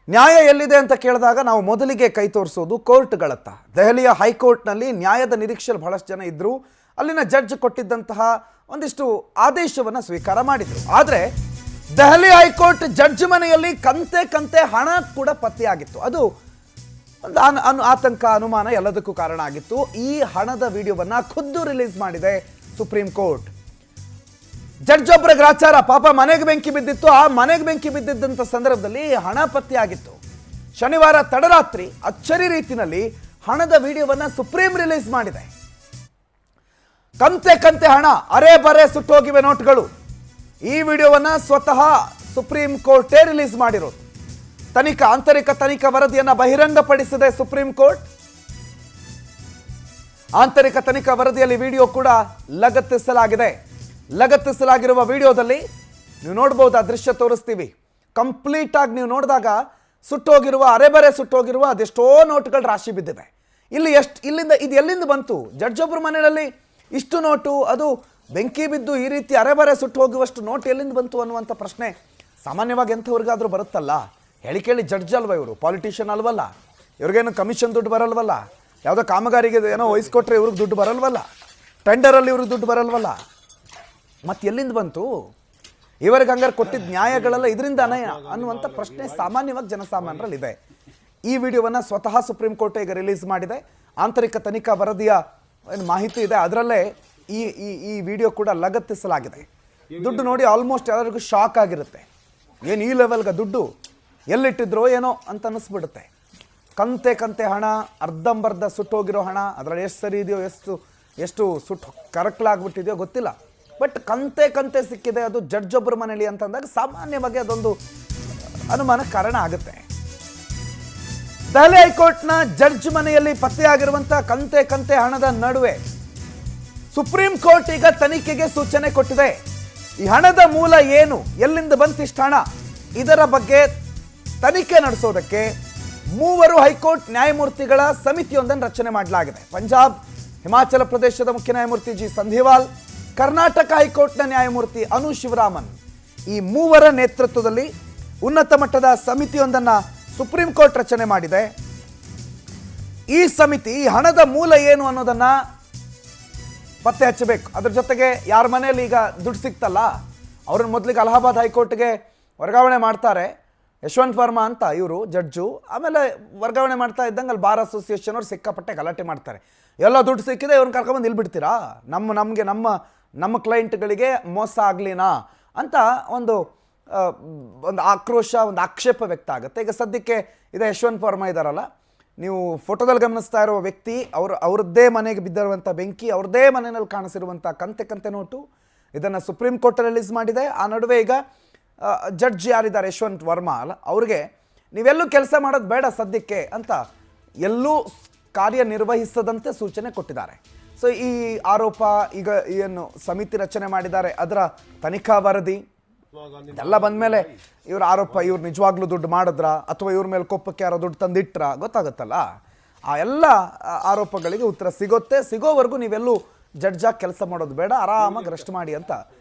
ನ್ಯಾಯ ಎಲ್ಲಿದೆ ಅಂತ ಕೇಳಿದಾಗ ನಾವು ಮೊದಲಿಗೆ ಕೈ ತೋರಿಸೋದು ಕೋರ್ಟ್ಗಳತ್ತ. ದೆಹಲಿಯ ಹೈಕೋರ್ಟ್ನಲ್ಲಿ ನ್ಯಾಯದ ನಿರೀಕ್ಷೆಯಲ್ಲಿ ಬಹಳಷ್ಟು ಜನ ಇದ್ದರು. ಅಲ್ಲಿನ ಜಡ್ಜ್ ಕೊಟ್ಟಿದ್ದಂತಹ ಒಂದಿಷ್ಟು ಆದೇಶವನ್ನು ಸ್ವೀಕಾರ ಮಾಡಿದರು. ಆದರೆ ದೆಹಲಿ ಹೈಕೋರ್ಟ್ ಜಡ್ಜ್ ಮನೆಯಲ್ಲಿ ಕಂತೆ ಹಣ ಕೂಡ ಪತ್ತೆಯಾಗಿತ್ತು. ಅದು ಒಂದು ಆತಂಕ, ಅನುಮಾನ ಎಲ್ಲದಕ್ಕೂ ಕಾರಣ ಆಗಿತ್ತು. ಈ ಹಣದ ವಿಡಿಯೋವನ್ನು ಖುದ್ದು ರಿಲೀಸ್ ಮಾಡಿದೆ ಸುಪ್ರೀಂ ಕೋರ್ಟ್. ಜಡ್ಜ್ ಒಬ್ಬರ ಗ್ರಾಚಾರ, ಪಾಪ ಮನೆಗೆ ಬೆಂಕಿ ಬಿದ್ದಿತ್ತು. ಆ ಮನೆಗೆ ಬೆಂಕಿ ಬಿದ್ದಿದ್ದಂಥ ಸಂದರ್ಭದಲ್ಲಿ ಹಣ ಪತ್ತೆಯಾಗಿತ್ತು. ಶನಿವಾರ ತಡರಾತ್ರಿ ಅಚ್ಚರಿ ರೀತಿಯಲ್ಲಿ ಹಣದ ವಿಡಿಯೋವನ್ನು ಸುಪ್ರೀಂ ರಿಲೀಸ್ ಮಾಡಿದೆ. ಕಂತೆ ಹಣ, ಅರೆ ಬರೆ ಸುಟ್ಟೋಗಿವೆ ನೋಟ್ಗಳು. ಈ ವಿಡಿಯೋವನ್ನು ಸ್ವತಃ ಸುಪ್ರೀಂ ಕೋರ್ಟೇ ರಿಲೀಸ್ ಮಾಡಿರೋದು. ಆಂತರಿಕ ತನಿಖಾ ವರದಿಯನ್ನು ಬಹಿರಂಗಪಡಿಸಿದೆ ಸುಪ್ರೀಂ ಕೋರ್ಟ್. ಆಂತರಿಕ ತನಿಖಾ ವರದಿಯಲ್ಲಿ ವಿಡಿಯೋ ಕೂಡ ಲಗತ್ತಿಸಲಾಗಿರುವ ವಿಡಿಯೋದಲ್ಲಿ ನೀವು ನೋಡಬಹುದು. ಆ ದೃಶ್ಯ ತೋರಿಸ್ತೀವಿ. ಕಂಪ್ಲೀಟ್ ಆಗಿ ನೀವು ನೋಡಿದಾಗ ಸುಟ್ಟೋಗಿರುವ, ಅರೆಬರೆ ಸುಟ್ಟೋಗಿರುವ ಅದೆಷ್ಟೋ ನೋಟುಗಳು ರಾಶಿ ಬಿದ್ದಿವೆ. ಇಲ್ಲಿಂದ ಇದು ಎಲ್ಲಿಂದ ಬಂತು? ಜಡ್ಜ್ ಒಬ್ಬರ ಮನೆಯಲ್ಲಿ ಇಷ್ಟು ನೋಟು, ಅದು ಬೆಂಕಿ ಬಿದ್ದು ಈ ರೀತಿ ಅರೆಬರೆ ಸುಟ್ಟು ಹೋಗುವಷ್ಟು ನೋಟ್ ಎಲ್ಲಿಂದ ಬಂತು ಅನ್ನುವಂಥ ಪ್ರಶ್ನೆ ಸಾಮಾನ್ಯವಾಗಿ ಎಂಥವ್ರಿಗಾದ್ರೂ ಬರುತ್ತಲ್ಲ. ಹೇಳಿ ಕೇಳಿ ಜಡ್ಜ್ ಅಲ್ವ ಇವರು, ಪಾಲಿಟಿಷಿಯನ್ ಅಲ್ವಲ್ಲ, ಇವ್ರಿಗೇನು ಕಮಿಷನ್ ದುಡ್ಡು ಬರಲ್ವಲ್ಲ, ಯಾವುದೋ ಕಾಮಗಾರಿಗೆ ಏನೋ ವಹಿಸ್ಕೊಟ್ರೆ ಇವ್ರಿಗೆ ದುಡ್ಡು ಬರಲ್ವಲ್ಲ, ಟೆಂಡರಲ್ಲಿ ಇವ್ರಿಗೆ ದುಡ್ಡು ಬರಲ್ವಲ್ಲ, ಮತ್ತೆ ಎಲ್ಲಿಂದ ಬಂತು? ಇವರಿಗೆ ಹಂಗಾರೆ ಕೊಟ್ಟಿದ್ದ ನ್ಯಾಯಗಳೆಲ್ಲ ಇದರಿಂದನೇ ಅನ್ನುವಂಥ ಪ್ರಶ್ನೆ ಸಾಮಾನ್ಯವಾಗಿ ಜನಸಾಮಾನ್ಯರಲ್ಲಿದೆ. ಈ ವಿಡಿಯೋವನ್ನು ಸ್ವತಃ ಸುಪ್ರೀಂ ಕೋರ್ಟ್ ಈಗ ರಿಲೀಸ್ ಮಾಡಿದೆ. ಆಂತರಿಕ ತನಿಖಾ ವರದಿಯ ಮಾಹಿತಿ ಇದೆ, ಅದರಲ್ಲೇ ಈ ವಿಡಿಯೋ ಕೂಡ ಲಗತ್ತಿಸಲಾಗಿದೆ. ದುಡ್ಡು ನೋಡಿ ಆಲ್ಮೋಸ್ಟ್ ಎಲ್ಲರಿಗೂ ಶಾಕ್ ಆಗಿರುತ್ತೆ. ಏನು ಈ ಲೆವೆಲ್ಗೆ ದುಡ್ಡು ಎಲ್ಲಿಟ್ಟಿದ್ರೋ ಏನೋ ಅಂತ ಅನ್ನಿಸ್ಬಿಡುತ್ತೆ. ಕಂತೆ ಹಣ, ಅರ್ಧಂಬರ್ಧ ಸುಟ್ಟೋಗಿರೋ ಹಣ, ಅದರಲ್ಲಿ ಎಷ್ಟು ಸರಿ ಇದೆಯೋ, ಎಷ್ಟು ಸುಟ್ಟು ಕರಕಲಾಗ್ಬಿಟ್ಟಿದೆಯೋ ಗೊತ್ತಿಲ್ಲ. ಬಟ್ ಕಂತೆ ಸಿಕ್ಕಿದೆ, ಅದು ಜಡ್ಜ್ ಒಬ್ಬರ ಮನೆಯಲ್ಲಿ ಅಂತಂದಾಗ ಸಾಮಾನ್ಯವಾಗಿ ಅದೊಂದು ಅನುಮಾನಕ್ಕೆ ಕಾರಣ ಆಗುತ್ತೆ. ದೆಹಲಿ ಹೈಕೋರ್ಟ್ನ ಜಡ್ಜ್ ಮನೆಯಲ್ಲಿ ಪತ್ತೆಯಾಗಿರುವಂಥ ಕಂತೆ ಹಣದ ನಡುವೆ ಸುಪ್ರೀಂ ಕೋರ್ಟ್ ಈಗ ತನಿಖೆಗೆ ಸೂಚನೆ ಕೊಟ್ಟಿದೆ. ಈ ಹಣದ ಮೂಲ ಏನು, ಎಲ್ಲಿಂದ ಬಂತಿಷ್ಟು ಹಣ, ಇದರ ಬಗ್ಗೆ ತನಿಖೆ ನಡೆಸೋದಕ್ಕೆ 3 ಹೈಕೋರ್ಟ್ ನ್ಯಾಯಮೂರ್ತಿಗಳ ಸಮಿತಿಯೊಂದನ್ನು ರಚನೆ ಮಾಡಲಾಗಿದೆ. ಪಂಜಾಬ್, ಹಿಮಾಚಲ ಪ್ರದೇಶದ ಮುಖ್ಯ ನ್ಯಾಯಮೂರ್ತಿ ಜಿ ಸಂಧಿವಾಲ್, ಕರ್ನಾಟಕ ಹೈಕೋರ್ಟ್ನ ನ್ಯಾಯಮೂರ್ತಿ ಅನು ಶಿವರಾಮನ್, ಈ 3 ನೇತೃತ್ವದಲ್ಲಿ ಉನ್ನತ ಮಟ್ಟದ ಸಮಿತಿಯೊಂದನ್ನು ಸುಪ್ರೀಂ ಕೋರ್ಟ್ ರಚನೆ ಮಾಡಿದೆ. ಈ ಸಮಿತಿ ಈ ಹಣದ ಮೂಲ ಏನು ಅನ್ನೋದನ್ನ ಪತ್ತೆ ಹಚ್ಚಬೇಕು. ಅದ್ರ ಜೊತೆಗೆ ಯಾರ ಮನೆಯಲ್ಲಿ ಈಗ ದುಡ್ಡು ಸಿಕ್ತಲ್ಲ ಅವ್ರನ್ನ ಮೊದಲಿಗೆ ಅಲಹಾಬಾದ್ ಹೈಕೋರ್ಟ್ಗೆ ವರ್ಗಾವಣೆ ಮಾಡ್ತಾರೆ. ಯಶವಂತ್ ವರ್ಮಾ ಅಂತ ಇವರು ಜಡ್ಜು. ಆಮೇಲೆ ವರ್ಗಾವಣೆ ಮಾಡ್ತಾ ಇದ್ದಂಗೆ ಅಲ್ಲಿ ಬಾರ್ ಅಸೋಸಿಯೇಷನ್ ಅವ್ರು ಸಿಕ್ಕಾಪಟ್ಟೆ ಗಲಾಟೆ ಮಾಡ್ತಾರೆ. ಎಲ್ಲ ದುಡ್ಡು ಸಿಕ್ಕಿದೆ, ಇವ್ರನ್ನ ಕರ್ಕೊಂಬಂದು ಇಲ್ಲಿ ಬಿಡ್ತೀರಾ, ನಮ್ಮ ಕ್ಲೈಂಟ್ಗಳಿಗೆ ಮೋಸ ಆಗಲಿನಾ ಅಂತ ಒಂದು ಆಕ್ರೋಶ, ಒಂದು ಆಕ್ಷೇಪ ವ್ಯಕ್ತ ಆಗುತ್ತೆ. ಈಗ ಸದ್ಯಕ್ಕೆ ಇದೆ ಯಶವಂತ್ ವರ್ಮಾ ಇದ್ದಾರಲ್ಲ, ನೀವು ಫೋಟೋದಲ್ಲಿ ಗಮನಿಸ್ತಾ ಇರೋ ವ್ಯಕ್ತಿ, ಅವ್ರದ್ದೇ ಮನೆಗೆ ಬಿದ್ದಿರುವಂಥ ಬೆಂಕಿ, ಅವ್ರದ್ದೇ ಮನೆಯಲ್ಲಿ ಕಾಣಿಸಿರುವಂಥ ಕಂತೆ ನೋಟು, ಇದನ್ನು ಸುಪ್ರೀಂ ಕೋರ್ಟ್ ರಿಲೀಸ್ ಮಾಡಿದೆ. ಆ ನಡುವೆ ಈಗ ಜಡ್ಜ್ ಯಾರಿದ್ದಾರೆ ಯಶವಂತ್ ವರ್ಮಾ ಅಲ್ಲ, ಅವ್ರಿಗೆ ನೀವೆಲ್ಲೂ ಕೆಲಸ ಮಾಡೋದು ಬೇಡ ಸದ್ಯಕ್ಕೆ ಅಂತ ಎಲ್ಲೂ ಕಾರ್ಯನಿರ್ವಹಿಸದಂತೆ ಸೂಚನೆ ಕೊಟ್ಟಿದ್ದಾರೆ. ಸೊ ಈ ಆರೋಪ, ಈಗ ಏನು ಸಮಿತಿ ರಚನೆ ಮಾಡಿದ್ದಾರೆ ಅದರ ತನಿಖಾ ವರದಿ ಎಲ್ಲ ಬಂದಮೇಲೆ ಇವ್ರ ಆರೋಪ, ಇವ್ರು ನಿಜವಾಗ್ಲೂ ದುಡ್ಡು ಮಾಡಿದ್ರ ಅಥವಾ ಇವ್ರ ಮೇಲೆ ಕೋಪಕ್ಕೆ ಯಾರೋ ದುಡ್ಡು ತಂದಿಟ್ರ ಗೊತ್ತಾಗುತ್ತಲ್ಲ. ಆ ಎಲ್ಲ ಆರೋಪಗಳಿಗೆ ಉತ್ತರ ಸಿಗೋವರೆಗೂ ನೀವೆಲ್ಲೂ ಜಡ್ಜಾಗಿ ಕೆಲಸ ಮಾಡೋದು ಬೇಡ, ಆರಾಮಾಗಿ ರೆಸ್ಟ್ ಮಾಡಿ ಅಂತ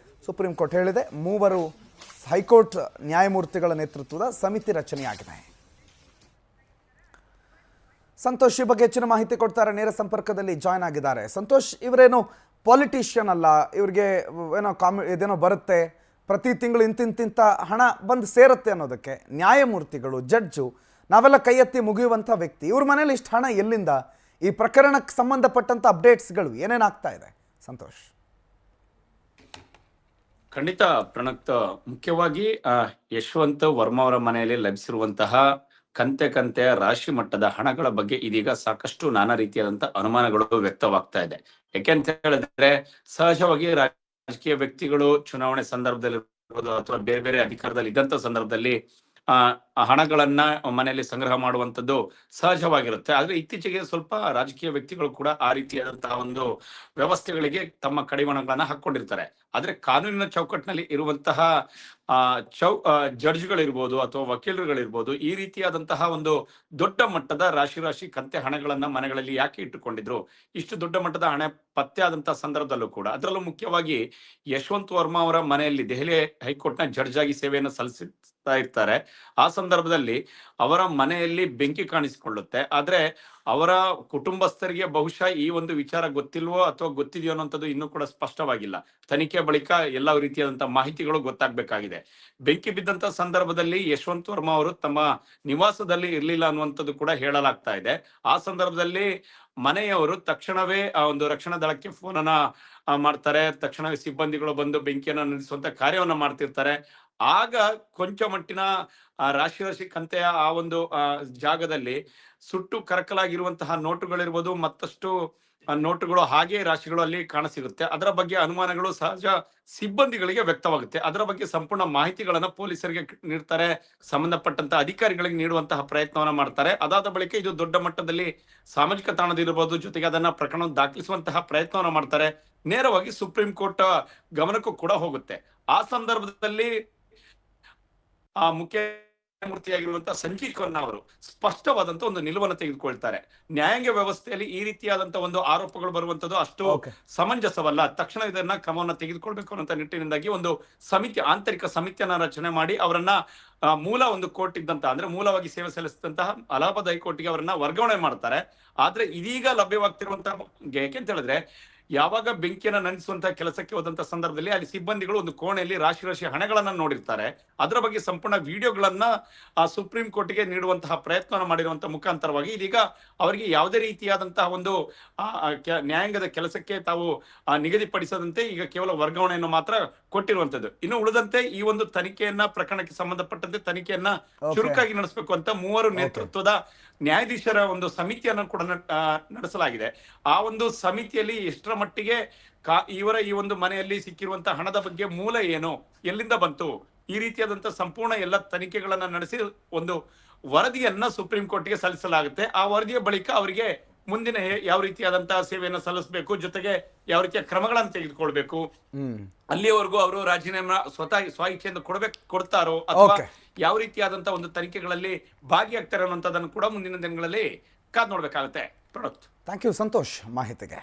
ಸುಪ್ರೀಂ ಕೋರ್ಟ್ ಹೇಳಿದೆ. 3 ಹೈಕೋರ್ಟ್ ನ್ಯಾಯಮೂರ್ತಿಗಳ ನೇತೃತ್ವದ ಸಮಿತಿ ರಚನೆಯಾಗಿದೆ. ಸಂತೋಷ್ ಈ ಬಗ್ಗೆ ಹೆಚ್ಚಿನ ಮಾಹಿತಿ ಕೊಡ್ತಾರೆ, ನೇರ ಸಂಪರ್ಕದಲ್ಲಿ ಜಾಯ್ನ್ ಆಗಿದ್ದಾರೆ. ಸಂತೋಷ್, ಇವರೇನು ಪಾಲಿಟಿಷಿಯನ್ ಅಲ್ಲ, ಇವ್ರಿಗೆ ಏನೋ ಇದೇನೋ ಬರುತ್ತೆ, ಪ್ರತಿ ತಿಂಗಳು ಇಂತಿಂತ ಹಣ ಬಂದು ಸೇರುತ್ತೆ ಅನ್ನೋದಕ್ಕೆ ನ್ಯಾಯಮೂರ್ತಿಗಳು, ಜಡ್ಜು, ನಾವೆಲ್ಲ ಕೈ ಎತ್ತಿ ಮುಗಿಯುವಂಥ ವ್ಯಕ್ತಿ. ಇವ್ರ ಮನೇಲಿ ಇಷ್ಟು ಹಣ ಎಲ್ಲಿಂದ? ಈ ಪ್ರಕರಣಕ್ಕೆ ಸಂಬಂಧಪಟ್ಟಂಥ ಅಪ್ಡೇಟ್ಸ್ಗಳು ಏನೇನಾಗ್ತಾ ಇದೆ ಸಂತೋಷ್? ಖಂಡಿತ ಪ್ರಣಕ್ತ, ಮುಖ್ಯವಾಗಿ ಯಶವಂತ್ ವರ್ಮಾ ಅವರ ಮನೆಯಲ್ಲಿ ಲಭಿಸಿರುವಂತಹ ಕಂತೆ ರಾಶಿ ಮಟ್ಟದ ಹಣಗಳ ಬಗ್ಗೆ ಇದೀಗ ಸಾಕಷ್ಟು ನಾನಾ ರೀತಿಯಾದಂತಹ ಅನುಮಾನಗಳು ವ್ಯಕ್ತವಾಗ್ತಾ ಇದೆ. ಯಾಕೆಂತ ಹೇಳಿದ್ರೆ, ಸಹಜವಾಗಿ ರಾಜಕೀಯ ವ್ಯಕ್ತಿಗಳು ಚುನಾವಣೆ ಸಂದರ್ಭದಲ್ಲಿ ಅಥವಾ ಬೇರೆ ಬೇರೆ ಅಧಿಕಾರದಲ್ಲಿ ಇದ್ದಂತ ಸಂದರ್ಭದಲ್ಲಿ ಹಣಗಳನ್ನ ಮನೆಯಲ್ಲಿ ಸಂಗ್ರಹ ಮಾಡುವಂತದ್ದು ಸಹಜವಾಗಿರುತ್ತೆ. ಆದ್ರೆ ಇತ್ತೀಚೆಗೆ ಸ್ವಲ್ಪ ರಾಜಕೀಯ ವ್ಯಕ್ತಿಗಳು ಕೂಡ ಆ ರೀತಿಯಾದಂತಹ ಒಂದು ವ್ಯವಸ್ಥೆಗಳಿಗೆ ತಮ್ಮ ಕಡಿವಾಣಗಳನ್ನ ಹಾಕೊಂಡಿರ್ತಾರೆ. ಆದ್ರೆ ಕಾನೂನಿನ ಚೌಕಟ್ಟಿನಲ್ಲಿ ಇರುವಂತಹ ಜಡ್ಜ್ಗಳಿರ್ಬೋದು ಅಥವಾ ವಕೀಲರುಗಳಿರ್ಬೋದು, ಈ ರೀತಿಯಾದಂತಹ ಒಂದು ದೊಡ್ಡ ಮಟ್ಟದ ರಾಶಿ ಕಂತೆ ಹಣಗಳನ್ನ ಮನೆಗಳಲ್ಲಿ ಯಾಕೆ ಇಟ್ಟುಕೊಂಡಿದ್ರು? ಇಷ್ಟು ದೊಡ್ಡ ಮಟ್ಟದ ಹಣ ಪತ್ತೆ ಆದಂತಹ ಸಂದರ್ಭದಲ್ಲೂ ಕೂಡ, ಅದರಲ್ಲೂ ಮುಖ್ಯವಾಗಿ ಯಶವಂತ್ ವರ್ಮಾ ಅವರ ಮನೆಯಲ್ಲಿ ದೆಹಲಿ ಹೈಕೋರ್ಟ್ನ ಜಡ್ಜ್ ಆಗಿ ಸೇವೆಯನ್ನು ಸಲ್ಲಿಸ್ತಾ ಇರ್ತಾರೆ. ಆ ಸಂದರ್ಭದಲ್ಲಿ ಅವರ ಮನೆಯಲ್ಲಿ ಬೆಂಕಿ ಕಾಣಿಸಿಕೊಳ್ಳುತ್ತೆ. ಆದ್ರೆ ಅವರ ಕುಟುಂಬಸ್ಥರಿಗೆ ಬಹುಶಃ ಈ ಒಂದು ವಿಚಾರ ಗೊತ್ತಿಲ್ವೋ ಅಥವಾ ಗೊತ್ತಿದೆಯೋ ಅನ್ನೋಂಥದ್ದು ಇನ್ನೂ ಕೂಡ ಸ್ಪಷ್ಟವಾಗಿಲ್ಲ. ತನಿಖೆ ಬಳಿಕ ಎಲ್ಲ ರೀತಿಯಾದಂತಹ ಮಾಹಿತಿಗಳು ಗೊತ್ತಾಗಬೇಕಾಗಿದೆ. ಬೆಂಕಿ ಬಿದ್ದಂತ ಸಂದರ್ಭದಲ್ಲಿ ಯಶವಂತ್ ವರ್ಮಾ ಅವರು ತಮ್ಮ ನಿವಾಸದಲ್ಲಿ ಇರ್ಲಿಲ್ಲ ಅನ್ನುವಂಥದ್ದು ಕೂಡ ಹೇಳಲಾಗ್ತಾ ಇದೆ. ಆ ಸಂದರ್ಭದಲ್ಲಿ ಮನೆಯವರು ತಕ್ಷಣವೇ ಆ ಒಂದು ರಕ್ಷಣಾ ದಳಕ್ಕೆ ಫೋನ್ ಅನ್ನ ಮಾಡ್ತಾರೆ. ತಕ್ಷಣವೇ ಸಿಬ್ಬಂದಿಗಳು ಬಂದು ಬೆಂಕಿಯನ್ನು ನಿಲ್ಲಿಸುವಂತ ಕಾರ್ಯವನ್ನ ಮಾಡ್ತಿರ್ತಾರೆ. ಆಗ ಕೊಂಚ ಮಟ್ಟಿನ ರಾಶಿ ಕಂತೆಯ ಆ ಒಂದು ಜಾಗದಲ್ಲಿ ಸುಟ್ಟು ಕರಕಲಾಗಿರುವಂತಹ ನೋಟುಗಳಿರ್ಬೋದು, ಮತ್ತಷ್ಟು ನೋಟುಗಳು ಹಾಗೆ ರಾಶಿಗಳು ಅಲ್ಲಿ ಕಾಣಸಿಗುತ್ತೆ. ಅದರ ಬಗ್ಗೆ ಅನುಮಾನಗಳು ಸಹಜ ಸಿಬ್ಬಂದಿಗಳಿಗೆ ವ್ಯಕ್ತವಾಗುತ್ತೆ. ಅದರ ಬಗ್ಗೆ ಸಂಪೂರ್ಣ ಮಾಹಿತಿಗಳನ್ನ ಪೊಲೀಸರಿಗೆ ನೀಡ್ತಾರೆ, ಸಂಬಂಧಪಟ್ಟಂತ ಅಧಿಕಾರಿಗಳಿಗೆ ನೀಡುವಂತಹ ಪ್ರಯತ್ನವನ್ನ ಮಾಡ್ತಾರೆ. ಅದಾದ ಬಳಿಕ ಇದು ದೊಡ್ಡ ಮಟ್ಟದಲ್ಲಿ ಸಾಮಾಜಿಕ ತಾಣದಿರಬಹುದು, ಜೊತೆಗೆ ಅದನ್ನ ಪ್ರಕರಣ ದಾಖಲಿಸುವಂತಹ ಪ್ರಯತ್ನವನ್ನ ಮಾಡ್ತಾರೆ. ನೇರವಾಗಿ ಸುಪ್ರೀಂ ಕೋರ್ಟ್ ಗಮನಕ್ಕೂ ಕೂಡ ಹೋಗುತ್ತೆ. ಆ ಸಂದರ್ಭದಲ್ಲಿ ಆ ಮುಖ್ಯಮೂರ್ತಿಯಾಗಿರುವಂತಹ ಸಂಜೀವ್ ಖನ್ನಾ ಅವರು ಸ್ಪಷ್ಟವಾದಂತ ಒಂದು ನಿಲುವನ್ನು ತೆಗೆದುಕೊಳ್ತಾರೆ. ನ್ಯಾಯಾಂಗ ವ್ಯವಸ್ಥೆಯಲ್ಲಿ ಈ ರೀತಿಯಾದಂತಹ ಒಂದು ಆರೋಪಗಳು ಬರುವಂತದ್ದು ಅಷ್ಟು ಸಮಂಜಸವಲ್ಲ, ತಕ್ಷಣ ಇದನ್ನ ಕ್ರಮವನ್ನು ತೆಗೆದುಕೊಳ್ಬೇಕು ಅನ್ನೋ ನಿಟ್ಟಿನಿಂದಾಗಿ ಒಂದು ಸಮಿತಿ, ಆಂತರಿಕ ಸಮಿತಿಯನ್ನ ರಚನೆ ಮಾಡಿ ಅವರನ್ನ ಮೂಲ ಒಂದು ಕೋರ್ಟ್ ಇದ್ದಂತ, ಅಂದ್ರೆ ಮೂಲವಾಗಿ ಸೇವೆ ಸಲ್ಲಿಸಿದಂತಹ ಅಲಹಾಬಾದ್ ಹೈಕೋರ್ಟ್ಗೆ ಅವರನ್ನ ವರ್ಗಾವಣೆ ಮಾಡ್ತಾರೆ. ಆದ್ರೆ ಇದೀಗ ಲಭ್ಯವಾಗ್ತಿರುವಂತಹ, ಯಾಕೆಂತ ಹೇಳಿದ್ರೆ ಯಾವಾಗ ಬೆಂಕಿಯನ್ನ ನಂದಿಸುವಂತಹ ಕೆಲಸಕ್ಕೆ ಹೋದಂತ ಸಂದರ್ಭದಲ್ಲಿ ಅಲ್ಲಿ ಸಿಬ್ಬಂದಿಗಳು ಒಂದು ಕೋಣೆಯಲ್ಲಿ ರಾಶಿ ಹಣಗಳನ್ನ ನೋಡಿರ್ತಾರೆ. ಅದರ ಬಗ್ಗೆ ಸಂಪೂರ್ಣ ವಿಡಿಯೋಗಳನ್ನ ಸುಪ್ರೀಂ ಕೋರ್ಟ್ಗೆ ನೀಡುವಂತಹ ಪ್ರಯತ್ನವನ್ನು ಮಾಡಿರುವಂತಹ ಮುಖಾಂತರವಾಗಿ ಇದೀಗ ಅವರಿಗೆ ಯಾವುದೇ ರೀತಿಯಾದಂತಹ ಒಂದು ನ್ಯಾಯಾಂಗದ ಕೆಲಸಕ್ಕೆ ತಾವು ನಿಗದಿಪಡಿಸದಂತೆ ಈಗ ಕೇವಲ ವರ್ಗಾವಣೆಯನ್ನು ಮಾತ್ರ ಕೊಟ್ಟಿರುವಂತದ್ದು. ಇನ್ನು ಉಳಿದಂತೆ ಈ ಒಂದು ತನಿಖೆಯನ್ನ, ಪ್ರಕರಣಕ್ಕೆ ಸಂಬಂಧಪಟ್ಟಂತೆ ತನಿಖೆಯನ್ನ ಚುರುಕಾಗಿ ನಡೆಸಬೇಕು ಅಂತ 3 ನೇತೃತ್ವದ ನ್ಯಾಯಾಧೀಶರ ಒಂದು ಸಮಿತಿಯನ್ನು ಕೂಡ ನಡೆಸಲಾಗಿದೆ. ಆ ಒಂದು ಸಮಿತಿಯಲ್ಲಿ ಎಷ್ಟರ ಮಟ್ಟಿಗೆ ಇವರ ಈ ಒಂದು ಮನೆಯಲ್ಲಿ ಸಿಕ್ಕಿರುವಂತಹ ಹಣದ ಬಗ್ಗೆ ಮೂಲ ಏನು, ಎಲ್ಲಿಂದ ಬಂತು, ಈ ರೀತಿಯಾದಂತಹ ಸಂಪೂರ್ಣ ಎಲ್ಲ ತನಿಖೆಗಳನ್ನ ನಡೆಸಿ ಒಂದು ವರದಿಯನ್ನ ಸುಪ್ರೀಂ ಕೋರ್ಟ್ಗೆ ಸಲ್ಲಿಸಲಾಗುತ್ತೆ. ಆ ವರದಿಯ ಬಳಿಕ ಅವರಿಗೆ ಮುಂದಿನ ಯಾವ ರೀತಿಯಾದಂತಹ ಸೇವೆಯನ್ನು ಸಲ್ಲಿಸಬೇಕು, ಜೊತೆಗೆ ಯಾವ ರೀತಿಯ ಕ್ರಮಗಳನ್ನು ತೆಗೆದುಕೊಳ್ಬೇಕು, ಅಲ್ಲಿಯವರೆಗೂ ಅವರು ರಾಜೀನಾಮೆ ಸ್ವ ಇಚ್ಛೆಯಿಂದ ಕೊಡ್ತಾರೋ ಅಥವಾ ಯಾವ ರೀತಿಯಾದಂತಹ ಒಂದು ತನಿಖೆಗಳಲ್ಲಿ ಭಾಗಿಯಾಗ್ತಾರೆ ಅನ್ನೋದನ್ನು ಕೂಡ ಮುಂದಿನ ದಿನಗಳಲ್ಲಿ ಕಾದ್ ನೋಡ್ಬೇಕಾಗುತ್ತೆ. ಥ್ಯಾಂಕ್ ಯು ಸಂತೋಷ್ ಮಾಹಿತಿಗೆ.